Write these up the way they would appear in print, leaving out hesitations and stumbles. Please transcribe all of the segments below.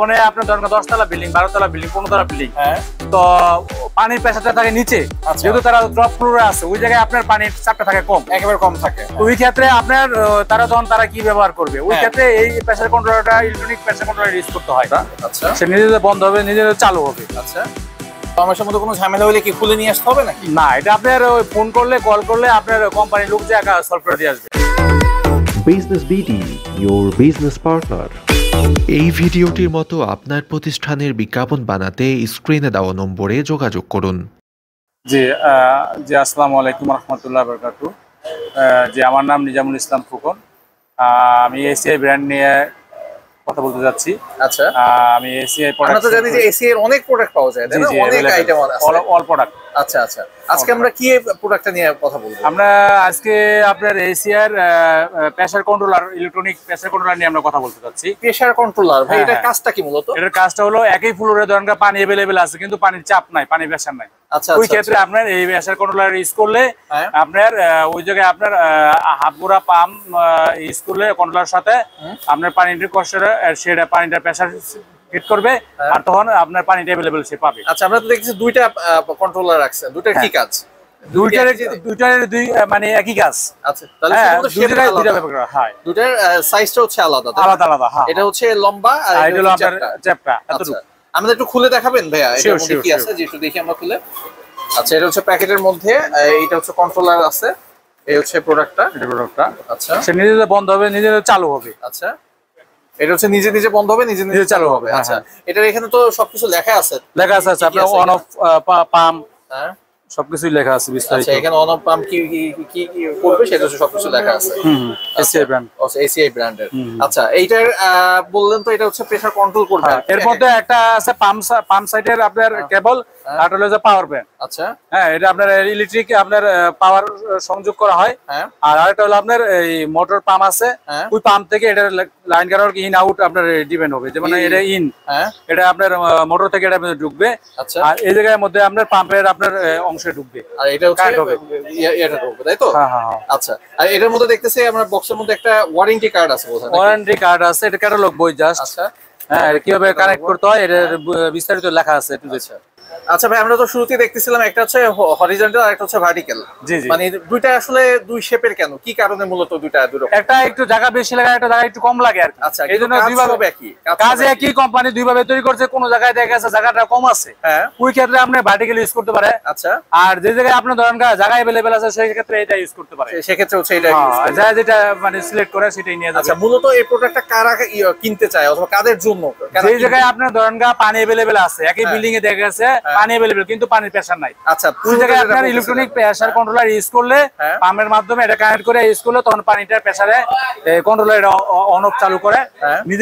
মানে আপনার ধরেন 10 তলা বিল্ডিং, 12 তলা বিল্ডিং, 15 তলা বিল্ডিং, তো পানির প্রেসারটা থাকে নিচে, যেহেতু তারা টপ ফ্লোরে আছে ওই জায়গায় আপনার পানির চাপটা থাকে কম, একেবারে কম থাকে। ওই ক্ষেত্রে আপনার তারা কি ব্যবহার করবে, ওই ক্ষেত্রে এই প্রেসার কন্ট্রোলারটা ইলেকট্রনিক প্রেসার কন্ট্রোলার ইউজ করতে হয়। আচ্ছা, সে নিজে বন্ধ হবে, নিজে চালু হবে। আচ্ছা, আমার সাথে কোনো ঝামেলা হলে কি খুলে নিয়ে আসতে হবে নাকি? না, এটা আপনার ফোন করলে, কল করলে আপনার কোম্পানির লোক যে সলভ করে দিয়ে আসবে। Business BD, your business partner। এই ভিডিওটির মতো আপনার প্রতিষ্ঠানের বিজ্ঞাপন বানাতে স্ক্রিনে দেওয়া নম্বরে যোগাযোগ করুন। জি আসসালামু আলাইকুম রহমতুল্লাহ বারাকাতুহু। আমার নাম নিজামুল ইসলাম ফুকন। আমি এসিআই ব্র্যান্ড নিয়ে কথা বলতে যাচ্ছি। আচ্ছা, আমি এসিআই প্রোডাক্ট, আমরা তো জানি যে এসিআই এর অনেক প্রোডাক্ট পাওয়া যায়, তাই না? অনেক আইটেম আছে, অল প্রোডাক্ট। আচ্ছা আচ্ছা, আজকে আমরা কি প্রোডাক্টটা নিয়ে কথা বলবো? আমরা আজকে আপনার ACR pressure controller, electronic pressure controller নিয়ে আমরা কথা বলতে যাচ্ছি। প্রেসার কন্ট্রোলার ভাই, এটার কাজটা কি মূলত? এটার কাজটা হলো একই ফ্লোরে ধরেন পানি अवेलेबल আছে কিন্তু পানির চাপ নাই, পানির প্রেসার নাই। আচ্ছা, ওই ক্ষেত্রে আপনার এই প্রেসার কন্ট্রোলার ইউজ করলে আপনার ওই জায়গায় আপনার হাফগুড়া পাম্প ইউজ করলে কন্ট্রোলার সাথে আপনার পানির কষ্টে সেটা পানিটার প্রেসার হিট করবে, আর তখন আপনার পানিটা अवेलेबल সে পাবে। আচ্ছা, আমরা তো দেখছি দুইটা কন্ট্রোলার রাখছেন, দুইটার কি কাজ? দুইটার দুই মানে একই কাজ। আচ্ছা, তাহলে দুইটার সাইজটা হচ্ছে আলাদা আলাদা। হ্যাঁ, এটা হচ্ছে লম্বা আর এটা হলো আপনার চ্যাপটা। এতটুকু আমাদের একটু খুলে দেখাবেন ভাইয়া, এটার মধ্যে কি আছে যে একটু দেখি আমরা খুলে। আচ্ছা, এটা হচ্ছে প্যাকেটের মধ্যে, এইটা হচ্ছে কন্ট্রোলার আছে, এই হচ্ছে প্রোডাক্টটা। আচ্ছা, সে নিজে বন্ধ হবে, নিজে চালু হবে। আচ্ছা, এটা হচ্ছে নিজে বন্ধ হবে, নিজে চালু হবে। আচ্ছা, এটার এখানে তো সবকিছু লেখা আছে আপনার অন অফ পাম্প, হ্যাঁ সবকিছুই লেখা আছে বিস্তারিত। আচ্ছা, এখানে অন অফ পাম্প কি করবে সেটা হচ্ছে সবকিছু লেখা আছে। এসিআই ব্র্যান্ড, এসিআই ব্র্যান্ডের। আচ্ছা, এইটার বললেন তো এটা হচ্ছে প্রেসার কন্ট্রোল করবে। এর মধ্যে একটা আছে পাম্প সাইডের আপনার কেবল, আর হলো যে পাওয়ার ব্যাংক। আচ্ছা, হ্যাঁ, এটা আপনার ইলেকট্রিক আপনার পাওয়ার সংযোগ করা হয়। আর আরেকটা হলো আপনার এই মোটর পাম্প আছে, ওই পাম্প থেকে এটা লাইন কাটার ইন আউট আপনার ডিপেন্ড হবে। যেমন এটা ইন, এটা আপনার মোটর থেকে এটা ঢুকবে। আচ্ছা, আর এই জায়গার মধ্যে আপনার পাম্পের আপনার অংশে ঢুকবে, আর এটা হচ্ছে এটা ঢুকবে, তাই তো? হ্যাঁ। আচ্ছা, আর এটার মধ্যে দেখতেছি আমরা বক্সের মধ্যে একটা ওয়ারেন্টি কার্ড আছে, বোধহয় ওয়ারেন্টি কার্ড আছে, এটা ক্যাটালগ বই জাস্ট। আচ্ছা, হ্যাঁ, কিভাবে কানেক্ট করতে হয় এর বিস্তারিত লেখা আছে। আচ্ছা ভাই, আমরা তো শুরুতেই দেখতেছিলাম একটা হচ্ছে হরিজন্টাল আর একটা হচ্ছে ভার্টিক্যাল। মানে দুইটা আসলে দুই শেপের কেন, কি কারণে মূলত দুইটা দুই রকম? একটা একটু জায়গা বেশি লাগে, একটা জায়গা একটু কম লাগে আর কি। আচ্ছা, এইজন্য দুইভাবে একই কাজে একই কোম্পানি দুইভাবে তৈরি করছে। কোন জায়গায় দেখা গেছে জায়গাটা কম আছে, ওই ক্ষেত্রে আপনি ভার্টিক্যাল ইউজ করতে পারে। আচ্ছা, আর যে জায়গায় আপনার ধরেন জায়গা अवेलेबल আছে সেই ক্ষেত্রে এটা ইউজ করতে পারে। সেক্ষেত্রে হচ্ছে এটা যা যেটা মানে সিলেক্ট করে সেটাই নিয়ে যাবে। আচ্ছা, মূলত এই প্রোডাক্টটা কারা কিনতে চায় অথবা কাদের জন্য? যে জায়গায় আপনার ধরেন পানি अवेलेबल আছে, একই বিল্ডিং এ দেখা গেছে পানি अवेलेबल কিন্তু পানির প্রেসার নাই। আচ্ছা, ওই জায়গায় আপনার ইলেকট্রনিক প্রেসার কন্ট্রোলার ইউজ করলে, পাম্পের মাধ্যমে এটা কানেক্ট করে ইউজ করলে তখন পানিটার প্রেসারে কন্ট্রোলার এটা অন অফ চালু করে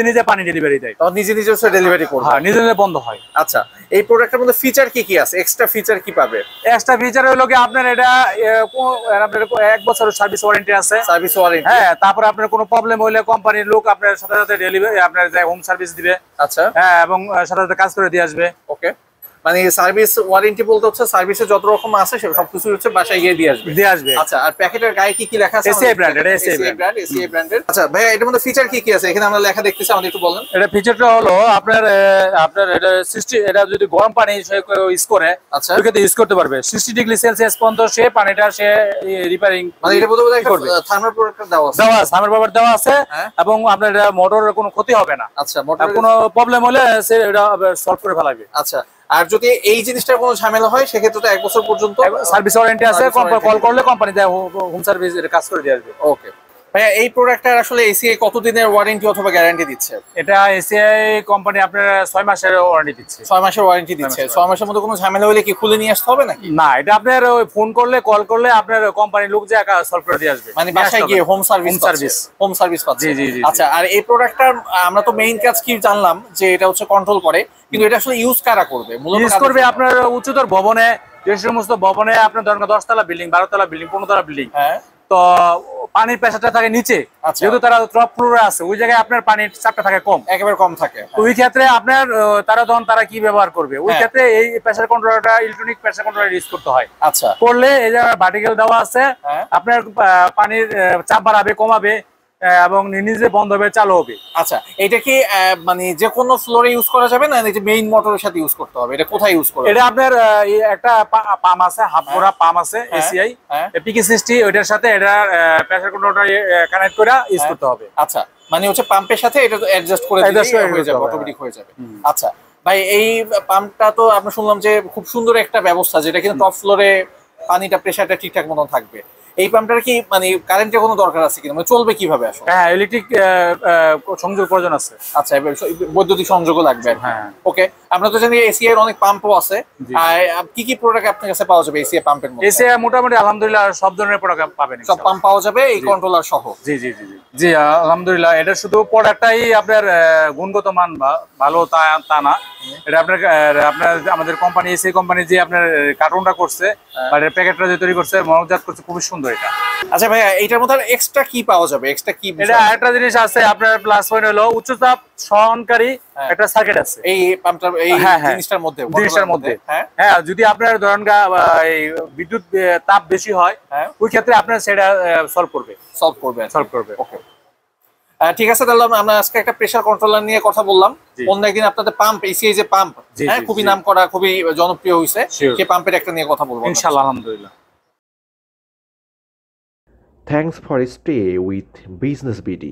নিজে পানি ডেলিভারি দেয়। তখন নিজে হচ্ছে ডেলিভারি করবে, হ্যাঁ, নিজে বন্ধ হয়। আচ্ছা, এই প্রোডাক্টের মধ্যে ফিচার কি আছে? এক্সট্রা ফিচার কি পাবে? এক্সট্রা ফিচার হলো কি আপনার এটা আপনার 1 বছরের সার্ভিস ওয়ারেন্টি আছে। সার্ভিস ওয়ারেন্টি, হ্যাঁ। তারপর আপনার কোনো প্রবলেম হইলে কোম্পানির লোক আপনার সাথে ডেলিভারি আপনার হোম সার্ভিস দিবে। আচ্ছা, হ্যাঁ, এবং সাথে কাজ করে দিয়ে আসবে। ওকে, মানে সার্ভিস ওয়ারেন্টি বলতে হচ্ছে সার্ভিসে যত রকম আছে সবকিছু হচ্ছে বাসায় গিয়ে দিয়ে আসবে। আচ্ছা, আর প্যাকেটের গায়ে কি লেখা আছে? এসিআই ব্র্যান্ড, এটা এসিআই ব্র্যান্ডের। আচ্ছা ভাই, এটার মধ্যে ফিচার কি আছে? এখানে আমরা লেখা দেখতেছি, আমাদের একটু বলেন। এটা ফিচারটা হলো আপনার এটা 60, এটা যদি গরম পানি ইউজ করে, আচ্ছা, ওই ক্ষেত্রে ইউজ করতে পারবে 60 ডিগ্রি সেলসিয়াস পর্যন্ত সে পানিটা সে রিপেয়ারিং। মানে এটা বোধহয় থার্মাল প্রোডাক্ট দেওয়া আছে, থার্মাল প্রোডাক্ট দেওয়া আছে, এবং আপনার এটা মোটরের কোনো ক্ষতি হবে না। আচ্ছা, মোটরের কোনো প্রবলেম হলে সে এটা সলভ করে ফেলাবে। আচ্ছা, আর যদি এই জিনিসটার কোনো ঝামেলা হয় সেক্ষেত্রে তো 1 বছর পর্যন্ত সার্ভিস ওয়ারেন্টি আছে। কল করলে কোম্পানি হোম সার্ভিস এর কাজ করে দিয়ে আসবে। ওকে ভাইয়া, এই প্রোডাক্টটার আসলে এসিআই কতদিনের ওয়ারেন্টি অথবা গ্যারান্টি দিচ্ছে? এটা এসিআই কোম্পানি আপনার 6 মাসের ওয়ারেন্টি দিচ্ছে। 6 মাসের ওয়ারেন্টি দিচ্ছে। 6 মাসের মধ্যে কোনো ঝামেলা হলে কি খুলে নিয়ে আসতে হবে নাকি? না, এটা আপনার ফোন করলে, কল করলে আপনার কোম্পানির লোক যে সলভ করে দিয়ে আসবে। মানে বাসায় গিয়ে হোম সার্ভিস পাচ্ছে। জি। আচ্ছা, আর এই প্রোডাক্টটার আমরা তো মেইন কাজ কি জানলাম যে এটা হচ্ছে কন্ট্রোল করে, কিন্তু এটা আসলে ইউজ কারা করবে? মূলত ইউজ করবে আপনার উচ্চতর ভবনে, যে সমস্ত ভবনে আপনার ধরেন 10 তলা বিল্ডিং, 12 তলা বিল্ডিং, 15 তলা বিল্ডিং, তো পানির প্রেসারটা থাকে নিচে, যেহেতু তারা টপ ফ্লোরে আছে ওই জায়গায় আপনার পানির চাপটা থাকে কম, একেবারে কম থাকে। ওই ক্ষেত্রে আপনার তারা কি ব্যবহার করবে, ওই ক্ষেত্রে এই প্রেসার কন্ট্রোলারটা ইলেকট্রনিক প্রেসার কন্ট্রোলার ইউজ করতে হয়। আচ্ছা, করলে এই যে ভার্টিক্যাল দেওয়া আছে, আপনার পানির চাপ বাড়াবে, কমাবে, এবং নিজে বন্ধ হবে, চালু হবে। আচ্ছা, এটা কি মানে যে কোনো ফ্লোরে ইউজ করা যাবে না, এই যে মেইন মোটরের সাথে ইউজ করতে হবে? এটা কোথায় ইউজ করবে? এটা আপনার একটা পাম্প আছে, হাফ গোড়া পাম্প আছে এসিআই PK60, ওইটার সাথে এটা প্রেসার কন্ট্রোলটা কানেক্ট করে ইউজ করতে হবে। আচ্ছা, মানে হচ্ছে পাম্পের সাথে এটা অ্যাডজাস্ট করে দিলে হয়ে যাবে, অটোমেটিক হয়ে যাবে। আচ্ছা ভাই, এই পাম্পটা তো আমরা শুনলাম যে খুব সুন্দর একটা ব্যবস্থা, যেটা কিন্তু টপ ফ্লোরে পানিটা প্রেসারটা ঠিকঠাক মতন থাকবে। এই পাম্পটার কি মানে কারেন্টের কোনো দরকার আছে কিনা, মানে চলবে কিভাবে আসলে? হ্যাঁ, ইলেকট্রিক সংযোগ প্রয়োজন আছে। আচ্ছা, বৈদ্যুতিক সংযোগও লাগবে। হ্যাঁ, ওকে। আমরা তো জানি এসিআই এর অনেক পাম্পও আছে, আর কি কি প্রোডাক্ট আপনার কাছে পাওয়া যাবে এসিআই পাম্পের মধ্যে? এসিআই মোটামুটি আলহামদুলিল্লাহ সব ধরনের প্রোডাক্ট পাবেন, সব পাম্প পাওয়া যাবে এই কন্ট্রোলার সহ? জি জি জি জি আলহামদুলিল্লাহ। এটা শুধু প্রোডাক্টটাই আপনার গুণগত মান ভালো তা না, এটা আপনার আমাদের কোম্পানি এসিআই কোম্পানি যে আপনার কার্টুনটা করছে বা প্যাকেটটা যে তৈরি করছে, মনোজাত করছে, খুবই সুন্দর এটা। আচ্ছা ভাইয়া, এইটার মধ্যে এক্সট্রা কি পাওয়া যাবে? এক্সট্রা কি? এটা একটা জিনিস আছে আপনার, প্লাস পয়েন্ট হলো উচ্চতাপ সহনকারী একটা সার্কিট আছে এই পাম্পটার, এই জিনিসটার মধ্যে। হ্যাঁ, যদি আপনার ধরেন এই বিদ্যুৎ তাপ বেশি হয়, ওই ক্ষেত্রে আপনার সেটা সলভ করবে। ওকে, ঠিক আছে। তাহলে আমরা আজকে একটা প্রেসার কন্ট্রোলার নিয়ে কথা বললাম। অন্য একদিন আপনাদের পাম্প, এসিআই যে পাম্প, খুবই নাম করা, খুবই জনপ্রিয় হয়েছে, সেই পাম্পের একটা নিয়ে কথা বলবো ইনশাআল্লাহ। আলহামদুলিল্লাহ। Thanks for stay with Business BD.